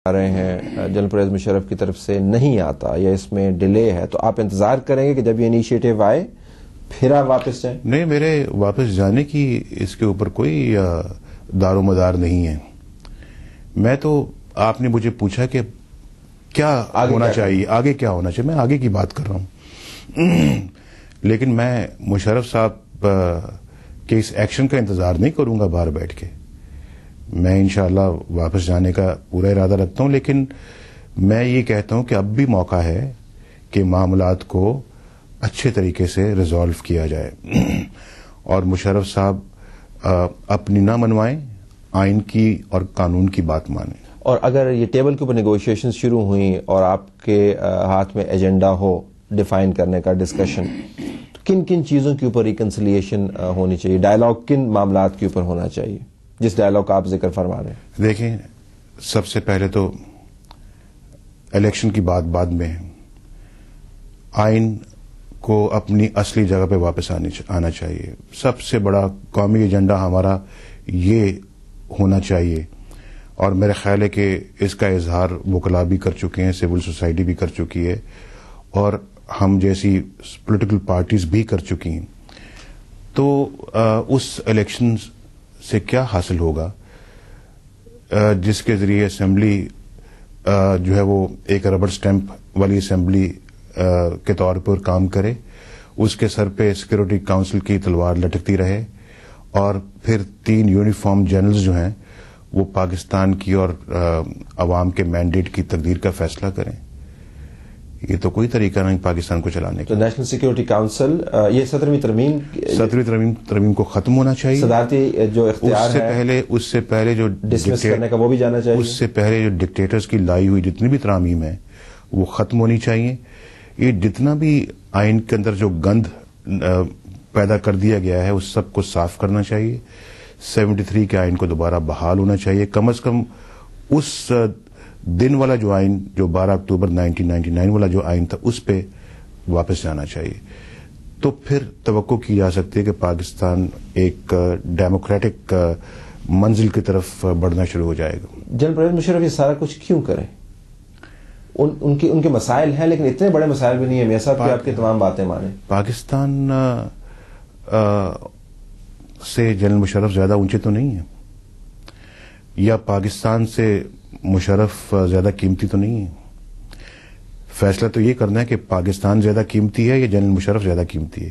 رہے ہیں جنرل پرویز مشرف کی طرف سے نہیں آتا یا اس میں ڈیلے ہے تو آپ انتظار کریں گے کہ جب یہ انیشیٹو آئے پھر آپ واپس جائیں؟ نہیں، میرے واپس جانے کی اس کے اوپر کوئی دار و مدار نہیں ہے. میں تو آپ نے مجھے پوچھا کہ کیا ہونا چاہیے، آگے کیا ہونا چاہیے، میں آگے کی بات کر رہا ہوں. لیکن میں مشرف صاحب کے اس ایکشن کا انتظار نہیں کروں گا باہر بیٹھ کے. میں انشاءاللہ واپس جانے کا پورا ارادہ رکھتا ہوں، لیکن میں یہ کہتا ہوں کہ اب بھی موقع ہے کہ معاملات کو اچھے طریقے سے ریزالو کیا جائے اور مشرف صاحب اپنی نہ منوائیں، آئین کی اور قانون کی بات مانیں. اور اگر یہ ٹیبل کے اوپر نیگوشیشن شروع ہوئیں اور آپ کے ہاتھ میں ایجنڈا ہو ڈیفائن کرنے کا ڈسکشن، تو کن کن چیزوں کے اوپر ریکنسلیشن ہونی چاہیے، ڈائلاگ کن معاملات کے اوپر ہونا چاہیے جس ڈائلاگ کا آپ ذکر فرما رہے ہیں؟ دیکھیں، سب سے پہلے تو الیکشن کی بات بعد میں ہے. آئین کو اپنی اصلی جگہ پہ واپس آنا چاہیے. سب سے بڑا قومی ایجنڈا ہمارا یہ ہونا چاہیے، اور میرا خیال ہے کہ اس کا اظہار وکلاء بھی کر چکے ہیں، سول سوسائٹی بھی کر چکی ہے، اور ہم جیسی پولیٹیکل پارٹیز بھی کر چکی ہیں. تو اس الیکشن سے کیا حاصل ہوگا جس کے ذریعے اسمبلی جو ہے وہ ایک ربڑ سٹیمپ والی اسمبلی کے طور پر کام کرے، اس کے سر پہ سیکورٹی کاؤنسل کی تلوار لٹکتی رہے، اور پھر 3 یونیفارم جنرلز جو ہیں وہ پاکستان کی اور عوام کے مینڈیٹ کی تقدیر کا فیصلہ کریں. یہ تو کوئی طریقہ نہیں پاکستان کو چلانے کا. تو نیشنل سیکورٹی کاؤنسل یہ 17ویں ترمیم کو ختم ہونا چاہیے. صدارتی جو اختیار ہے اس سے پہلے جو ڈسمس کرنے کا وہ بھی جانا چاہیے. اس سے پہلے جو ڈکٹیٹرز کی لائی ہوئی جتنی بھی ترامیم ہے وہ ختم ہونی چاہیے. یہ جتنا بھی آئین کے اندر جو گند پیدا کر دیا گیا ہے اس سب کو صاف کرنا چاہیے. 73 کے آئین کو دوبارہ بحال ہونا چاہیے. کم از کم اس دن والا جو آئین، جو 12 اکتوبر 1999 والا جو آئین تھا، اس پہ واپس جانا چاہیے. تو پھر توقع کی جا سکتی ہے کہ پاکستان ایک ڈیموکریٹک منزل کی طرف بڑھنا شروع ہو جائے گا. جنرل پرویز مشرف یہ سارا کچھ کیوں کریں؟ ان کے مسائل ہیں، لیکن اتنے بڑے مسائل بھی نہیں ہیں میاں صاحب کہ آپ کی تمام باتیں مانیں. پاکستان سے جنرل مشرف زیادہ اونچے تو نہیں ہیں، یا پاکستان سے مشرف زیادہ قیمتی تو نہیں ہے. فیصلہ تو یہ کرنا ہے کہ پاکستان زیادہ قیمتی ہے یا جنرل مشرف زیادہ قیمتی ہے.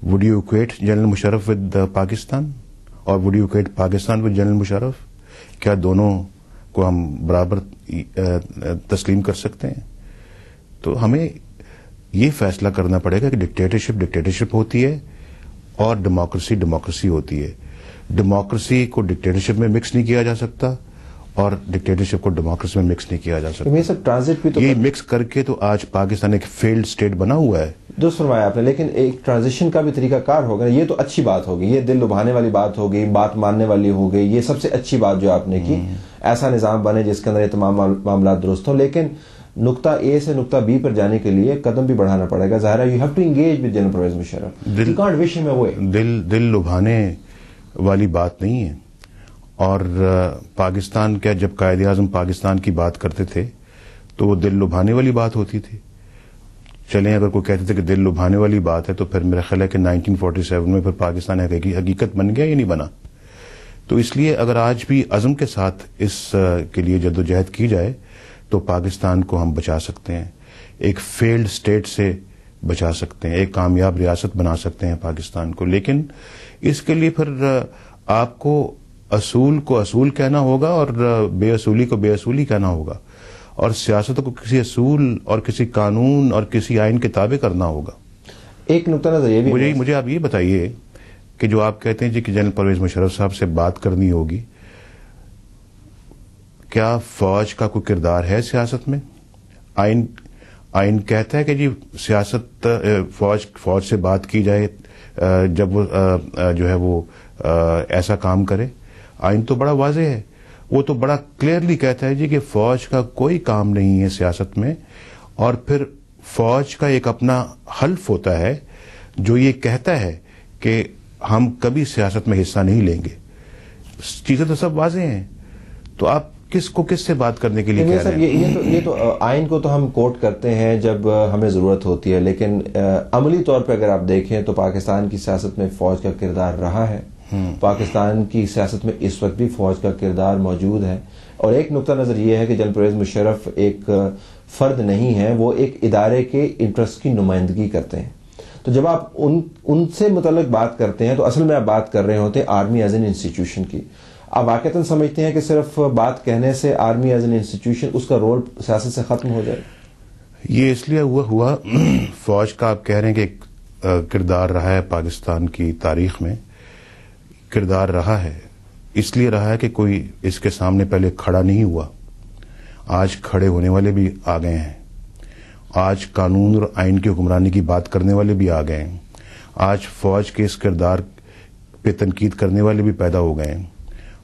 Would you equate general Musharraf with Pakistan, اور would you equate Pakistan with general Musharraf? کیا دونوں کو ہم برابر تسلیم کر سکتے ہیں؟ تو ہمیں یہ فیصلہ کرنا پڑے گا کہ ڈکٹیٹرشپ ہوتی ہے اور ڈیموکریسی ہوتی ہے. ڈیموکریسی کو ڈکٹیٹرشپ میں مکس نہیں کیا جا سکتا، اور ڈکٹیٹرشپ کو ڈیموکریسی میں مکس نہیں کیا جا سکتا. یہ سب ٹرانزٹ بھی تو یہ مکس کر کے تو آج پاکستان ایک فیلڈ اسٹیٹ بنا ہوا ہے. درست فرمایا آپ نے، لیکن ایک ٹرانزیشن کا بھی طریقہ کار ہوگا. یہ تو اچھی بات ہوگی، یہ دل لبھانے والی بات ہوگی، بات ماننے والی ہو گئی. یہ سب سے اچھی بات جو آپ نے کی، ایسا نظام بنے جس کے اندر یہ تمام معاملات درست ہوں. لیکن نقطہ اے سے نقطہ بی پر جانے کے لیے قدم بھی بڑھانا پڑے گا. ظاہر ہے you have to engage with general Pervez Musharraf. You can't wish him away. دل لبھانے والی بات نہیں ہے. اور پاکستان کیا، جب قائد اعظم پاکستان کی بات کرتے تھے تو وہ دل لبھانے والی بات ہوتی تھی. چلیں، اگر کوئی کہتے تھے کہ دل لبھانے والی بات ہے تو پھر میرا خیال ہے کہ 1947 میں پھر پاکستان حقیقت بن گیا یا نہیں بنا. تو اس لیے اگر آج بھی عزم کے ساتھ اس کے لیے جدوجہد کی جائے تو پاکستان کو ہم بچا سکتے ہیں، ایک فیلڈ اسٹیٹ سے بچا سکتے ہیں، ایک کامیاب ریاست بنا سکتے ہیں پاکستان کو. لیکن اس کے لیے پھر آپ کو اصول کہنا ہوگا اور بے اصولی کو بے اصولی کہنا ہوگا، اور سیاست کو کسی اصول اور کسی قانون اور کسی آئین کے تابع کرنا ہوگا. ایک نقطہ نظر یہ بھی مجھے آپ یہ بتائیے کہ جو آپ کہتے ہیں جی کہ جنرل پرویز مشرف صاحب سے بات کرنی ہوگی، کیا فوج کا کوئی کردار ہے سیاست میں؟ آئین کہتا ہے کہ جی سیاست فوج سے بات کی جائے جب وہ جو ہے وہ ایسا کام کرے. آئین تو بڑا واضح ہے، وہ تو بڑا کلیئرلی کہتا ہے جی کہ فوج کا کوئی کام نہیں ہے سیاست میں، اور پھر فوج کا ایک اپنا حلف ہوتا ہے جو یہ کہتا ہے کہ ہم کبھی سیاست میں حصہ نہیں لیں گے. چیزیں تو سب واضح ہیں. تو آپ کس سے بات کرنے کے لیے کہہ رہے ہیں؟ یہ تو آئین کو تو ہم کوٹ کرتے ہیں جب ہمیں ضرورت ہوتی ہے، لیکن عملی طور پہ اگر آپ دیکھیں تو پاکستان کی سیاست میں فوج کا کردار رہا ہے، پاکستان کی سیاست میں اس وقت بھی فوج کا کردار موجود ہے. اور ایک نقطہ نظر یہ ہے کہ جنرل پرویز مشرف ایک فرد نہیں ہے، وہ ایک ادارے کے انٹرسٹ کی نمائندگی کرتے ہیں. تو جب آپ ان سے متعلق بات کرتے ہیں تو اصل میں آپ بات کر رہے ہوتے ہیں آرمی ایز این انسٹیٹیوشن کی. آپ واقعتاً سمجھتے ہیں کہ صرف بات کہنے سے آرمی ایز این انسٹیٹیوشن اس کا رول سیاست سے ختم ہو جائے؟ یہ اس لیے ہوا فوج کا آپ کہہ رہے ہیں کہ ایک کردار رہا ہے پاکستان کی تاریخ میں، کردار رہا ہے، اس لیے رہا ہے کہ کوئی اس کے سامنے پہلے کھڑا نہیں ہوا. آج کھڑے ہونے والے بھی آ گئے ہیں، آج قانون اور آئین کی حکمرانی کی بات کرنے والے بھی آ گئے ہیں، آج فوج کے اس کردار پہ تنقید کرنے والے بھی پیدا ہو گئے ہیں.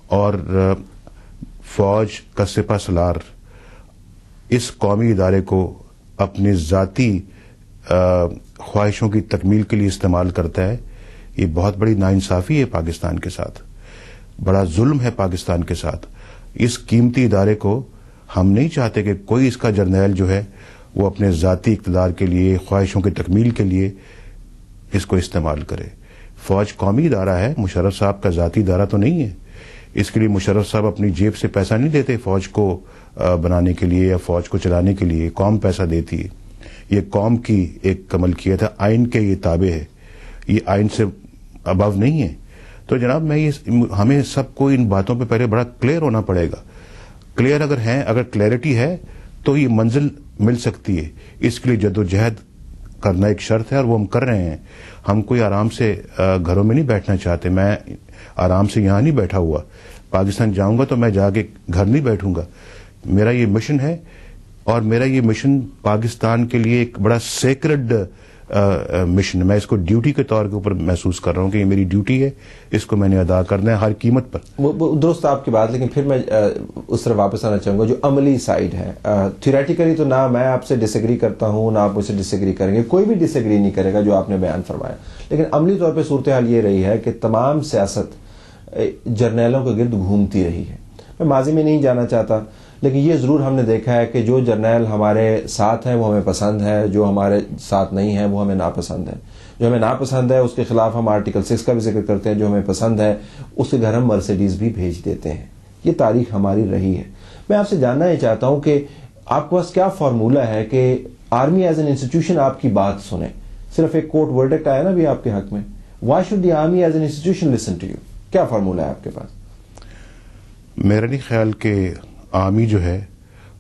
اور فوج کا سپہ سالار اس قومی ادارے کو اپنی ذاتی خواہشوں کی تکمیل کے لیے استعمال کرتا ہے. یہ بہت بڑی ناانصافی ہے پاکستان کے ساتھ، بڑا ظلم ہے پاکستان کے ساتھ. اس قیمتی ادارے کو ہم نہیں چاہتے کہ کوئی اس کا جرنیل جو ہے وہ اپنے ذاتی اقتدار کے لیے، خواہشوں کی تکمیل کے لیے اس کو استعمال کرے. فوج قومی ادارہ ہے، مشرف صاحب کا ذاتی ادارہ تو نہیں ہے. اس کے لیے مشرف صاحب اپنی جیب سے پیسہ نہیں دیتے فوج کو بنانے کے لیے یا فوج کو چلانے کے لیے، قوم پیسہ دیتی ہے. یہ قوم کی ایک عملکیت ہے، آئین کے یہ تابع ہے، یہ آئین سے ابو نہیں ہے. تو جناب ہمیں سب کو ان باتوں پہ پہلے بڑا کلیئر ہونا پڑے گا. کلیئر اگر کلیئرٹی ہے تو یہ منزل مل سکتی ہے. اس کے لیے جدوجہد کرنا ایک شرط ہے اور وہ ہم کر رہے ہیں. ہم کوئی آرام سے گھروں میں نہیں بیٹھنا چاہتے. میں آرام سے یہاں نہیں بیٹھا ہوا، پاکستان جاؤں گا تو میں جا کے گھر نہیں بیٹھوں گا. میرا یہ مشن ہے اور میرا یہ مشن پاکستان کے لیے ایک بڑا سیکرڈ مشن. میں اس کو ڈیوٹی کے طور کے اوپر محسوس کر رہا ہوں کہ یہ میری ڈیوٹی ہے، اس کو میں نے ادا کرنا ہے ہر قیمت پر. وہ درست آپ کی بات، لیکن پھر میں اس طرح واپس آنا چاہوں گا جو عملی سائڈ ہے. تھیوریٹیکلی تو نہ میں آپ سے ڈس ایگری کرتا ہوں نہ آپ مجھ سے ڈس ایگری کریں گے، کوئی بھی ڈس ایگری نہیں کرے گا جو آپ نے بیان فرمایا. لیکن عملی طور پہ صورتحال یہ رہی ہے کہ تمام سیاست جرنیلوں کے گرد گھومتی رہی ہے. میں ماضی میں نہیں جانا چاہتا، لیکن یہ ضرور ہم نے دیکھا ہے کہ جو جرنیل ہمارے ساتھ ہیں وہ ہمیں پسند ہے، جو ہمارے ساتھ نہیں ہے وہ ہمیں ناپسند ہے. جو ہمیں ناپسند ہے اس کے خلاف ہم آرٹیکل 6 کا بھی ذکر کرتے ہیں، جو ہمیں پسند ہے اس کے گھر ہم مرسیڈیز بھی بھیج دیتے ہیں. یہ تاریخ ہماری رہی ہے. میں آپ سے جاننا یہ چاہتا ہوں کہ آپ کے پاس کیا فارمولہ ہے کہ آرمی ایز این انسٹیٹیوشن آپ کی بات سنے؟ صرف ایک کورٹ ورڈکٹ آیا نا بھی آپ کے حق میں. Why should the army as an institution listen to you? کیا فارمولہ ہے آپ کے پاس؟ میرا نہیں خیال کہ آرمی جو ہے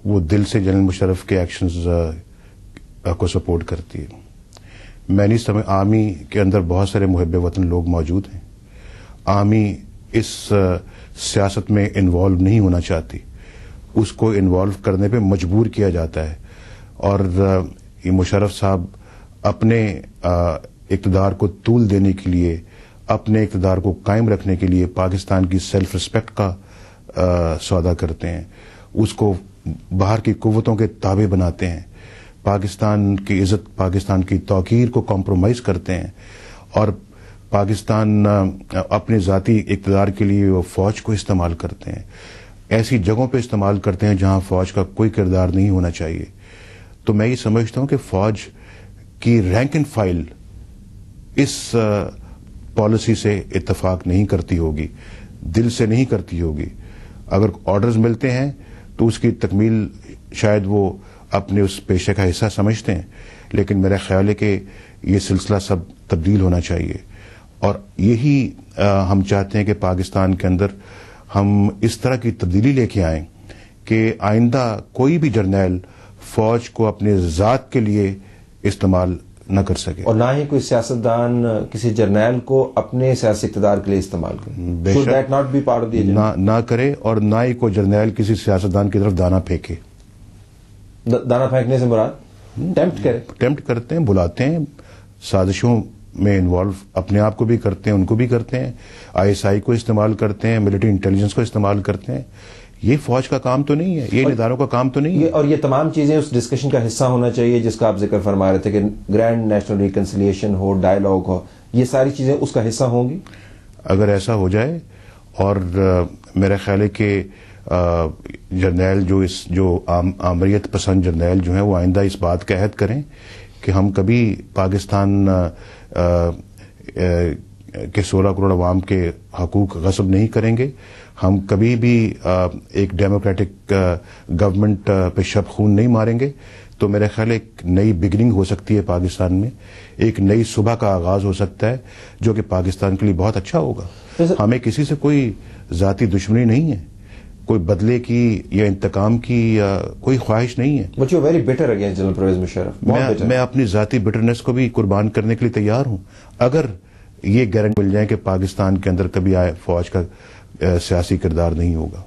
وہ دل سے جنرل مشرف کے ایکشنز کو سپورٹ کرتی ہے. میں نہیں سمجھ آرمی کے اندر بہت سارے محب وطن لوگ موجود ہیں. آرمی اس سیاست میں انوالو نہیں ہونا چاہتی، اس کو انوالو کرنے پہ مجبور کیا جاتا ہے. اور یہ مشرف صاحب اپنے اقتدار کو طول دینے کے لیے، اپنے اقتدار کو قائم رکھنے کے لیے پاکستان کی سیلف رسپیکٹ کا سودا کرتے ہیں، اس کو باہر کی قوتوں کے تابع بناتے ہیں، پاکستان کی عزت، پاکستان کی توقیر کو کمپرومائز کرتے ہیں. اور پاکستان اپنے ذاتی اقتدار کے لیے وہ فوج کو استعمال کرتے ہیں، ایسی جگہوں پہ استعمال کرتے ہیں جہاں فوج کا کوئی کردار نہیں ہونا چاہیے. تو میں یہ سمجھتا ہوں کہ فوج کی رینک اینڈ فائل اس پالیسی سے اتفاق نہیں کرتی ہوگی، دل سے نہیں کرتی ہوگی. اگر آرڈرز ملتے ہیں تو اس کی تکمیل شاید وہ اپنے اس پیشے کا حصہ سمجھتے ہیں، لیکن میرا خیال ہے کہ یہ سلسلہ سب تبدیل ہونا چاہیے. اور یہی ہم چاہتے ہیں کہ پاکستان کے اندر ہم اس طرح کی تبدیلی لے کے آئیں کہ آئندہ کوئی بھی جرنیل فوج کو اپنے ذات کے لیے استعمال نہ کر سکے، اور نہ ہی کوئی سیاستدان کسی جرنیل کو اپنے سیاسی اقتدار کے لیے استعمال کرے، نہ کرے. اور نہ ہی کوئی جرنیل کسی سیاستدان کی طرف دانا پھینکے. دانا پھینکنے سے مراد ٹیمپٹ کرتے ہیں، بلاتے ہیں، سازشوں میں انوالو اپنے آپ کو بھی کرتے ہیں، ان کو بھی کرتے ہیں، ISI کو استعمال کرتے ہیں، ملٹری انٹیلیجنس کو استعمال کرتے ہیں. یہ فوج کا کام تو نہیں ہے، یہ اداروں کا کام تو نہیں ہے. اور یہ تمام چیزیں اس ڈسکشن کا حصہ ہونا چاہیے جس کا آپ ذکر فرما رہے تھے کہ گرینڈ نیشنل ریکنسیلیشن ہو، ڈائلاگ ہو، یہ ساری چیزیں اس کا حصہ ہوں گی. اگر ایسا ہو جائے، اور میرا خیال ہے کہ جرنیل جو آمریت پسند جرنیل جو ہیں وہ آئندہ اس بات کا عہد کریں کہ ہم کبھی پاکستان کے 16 کروڑ عوام کے حقوق غصب نہیں کریں گے. ہم کبھی بھی ایک ڈیموکریٹک گورنمنٹ پہ شب خون نہیں ماریں گے. تو میرا خیال ایک نئی بگننگ ہو سکتی ہے پاکستان میں, ایک نئی صبح کا آغاز ہو سکتا ہے جو کہ پاکستان کے لیے بہت اچھا ہوگا. ہمیں کسی سے کوئی ذاتی دشمنی نہیں ہے, کوئی بدلے کی یا انتقام کی یا کوئی خواہش نہیں ہے. But you're very bitter against General Pervez Musharraf. میں اپنی ذاتی بٹرنس کو بھی قربان کرنے کے لیے تیار ہوں اگر یہ گارنٹی مل جائے کہ پاکستان کے اندر کبھی فوج کا سیاسی کردار نہیں ہوگا.